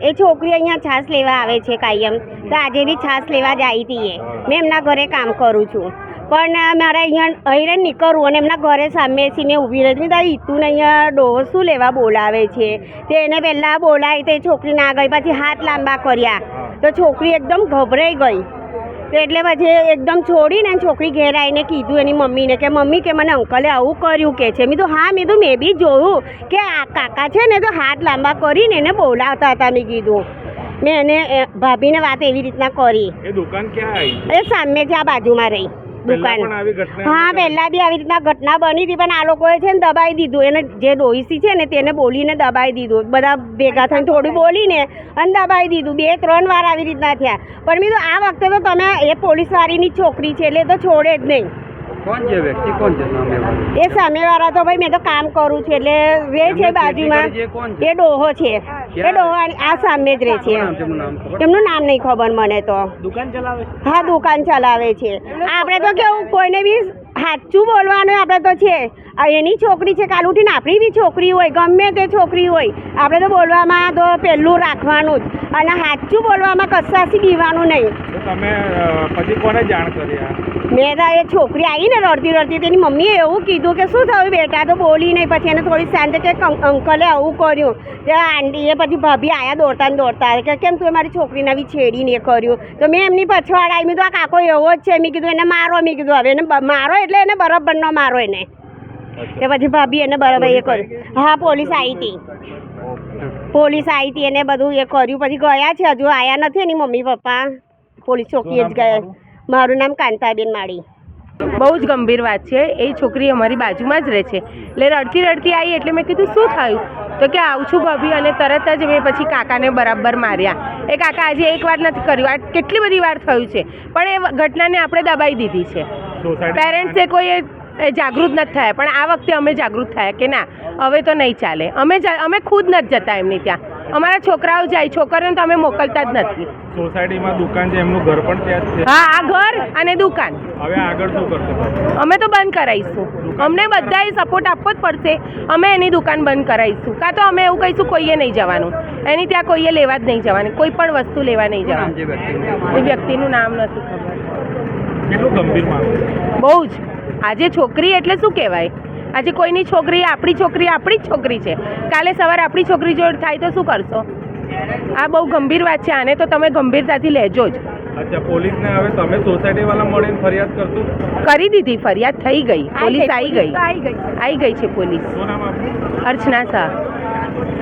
એ છોકરી અહીંયા છાશ લેવા આવે છે કાયમ, તો આજે બી છાશ લેવા જ આવી હતી. મેં એમના ઘરે કામ કરું છું, પણ મારે અહીંયા અહીં નીકળવું અને એમના ઘરે સામે મેં ઊભી રહી. મેં તારી ઈતુને અહીંયા ડોહો શું લેવા બોલાવે છે? તે એને પહેલાં બોલાવી તો એ છોકરી ના ગઈ, પછી હાથ લાંબા કર્યા તો છોકરી એકદમ ગભરાઈ ગઈ. તો એટલે પછી એકદમ છોડીને છોકરી ઘેર આવીને કીધું એની મમ્મીને કે મમ્મી કે મને અંકલે આવું કર્યું કે છે. મેં તો હા, મેં બી જોયું કે આ કાકા છે ને તો હાથ લાંબા કરીને એને બોલાવતા હતા. મેં કીધું મેં એને ભાભીને વાત એવી રીતના કરી. એ દુકાન ક્યાં આવી? એ સામે છે, આ બાજુમાં રહી દુકાન. હા, પહેલાં બી આવી રીતના ઘટના બની હતી, પણ આ લોકોએ છે ને દબાઈ દીધું. એને જે ડોહીસી છે ને તેને બોલીને દબાઈ દીધું. બધા ભેગા થઈને થોડું બોલીને અને દબાઈ દીધું. 2-3 વાર આવી રીતના થયા. પણ મેં તો આ વખતે તો તમે એ પોલીસવાળીની છોકરી છે એટલે તો છોડે જ નહીં. કોણ છે વ્યક્તિ? કોણ છે સામેવાળા? એ સામેવાળા તો ભાઈ મેં તો કામ કરું છું એટલે રે છે બાજુમાં. એ ડોહો છે, એ ડોહો આ સામે જ રહે છે. એમનું નામ નહીં ખબર મને તો. દુકાન ચલાવે? હા, દુકાન ચલાવે છે. આપણે તો કેવું કોઈને બી સાચું બોલવાનું આપણે તો છે. એની છોકરી છે, કાલ ઉઠીને આપણી બી છોકરી હોય, ગમે તે છોકરી હોય, આપણે તો બોલવામાં તો પહેલું રાખવાનું જ, અને સાચું બોલવામાં કશાથી બીવાનું નહીં. તમે પછી કોને જાણ કરી? મેં તો એ છોકરી આવી ને રડતી તેની મમ્મીએ એવું કીધું કે શું થયું બેટા? તો બોલી નહીં. પછી એને થોડી શાંત કે અંકલે આવું કર્યું. તે આંટીએ પછી ભાભી આવ્યા દોડતા કે કેમ તું મારી છોકરીને બી છેડીને એ કર્યું? તો મેં એમની પછવાડ આવી. મેં તો આ કાકો એવો જ છે. મેં કીધું એને મારો. મેં કીધું હવે એને મારો એટલે એને બરાબરનો મારો એને. તે પછી ભાભી એને બરાબર એ કર્યું. હા, પોલીસ આવી હતી એને બધું એ કર્યું. પછી ગયા છે, હજુ આવ્યા નથી એની મમ્મી પપ્પા. પોલીસ ચોકીએ જ ગયા. મારું નામ કાંતાબેન માળી. બહુ જ ગંભીર વાત છે. એ છોકરી અમારી બાજુમાં જ રહે છે. એટલે રડતી આવી એટલે મેં કીધું શું થયું? તો કે આવું છું ભાભી. અને તરત જ મેં પછી કાકાને બરાબર માર્યા. એ કાકા આજે એક વાર નથી કર્યું, આ કેટલી બધી વાર થયું છે. પણ એ ઘટનાને આપણે દબાઈ દીધી છે. પેરેન્ટ્સે કોઈ જાગૃત નથી થયા, પણ આ વખતે અમે જાગૃત થયા કે ના હવે તો નહીં ચાલે. અમે ખુદ નથી જતા એમની ત્યાં. અમારા છોકરાઓ જાય, છોકરીઓને તો અમે મોકલતા જ નથી. સોસાયટીમાં દુકાન છે, એમનું ઘર પણ ત્યાં જ છે. હા, આ ઘર અને દુકાન. હવે આગળ શું કરશો? અમે તો બંધ કરાવીશું. અમને બધાએ સપોર્ટ આપવો જ પડશે. અમે એની દુકાન બંધ કરાવીશું, કાં તો અમે એવું કહીશું કોઈએ નહીં જવાનું એની ત્યાં, કોઈએ લેવા જ નહીં જવાનું, કોઈ પણ વસ્તુ લેવા નહીં જવાનું. એ વ્યક્તિનું નામ નથી ખબર. કેટલું ગંભીર મામલો? બહુ જ. આજે છોકરી એટલે શું કહેવાય? આજે કોઈની છોકરી આપણી જ છોકરી છે. કાલે સવારે આપણી છોકરી જોડે થાય તો શું કરશો? આ બહુ ગંભીર વાત છે. આને તો તમે ગંભીરતાથી લેજો જ. અચ્છા, પોલીસને હવે તમે સોસાયટી વાળા મળીને ફરિયાદ કરશો? કરી દીધી, ફરિયાદ થઈ ગઈ. પોલીસ આવી ગઈ છે પોલીસ. શું નામ આપનું? અર્ચના શાહ.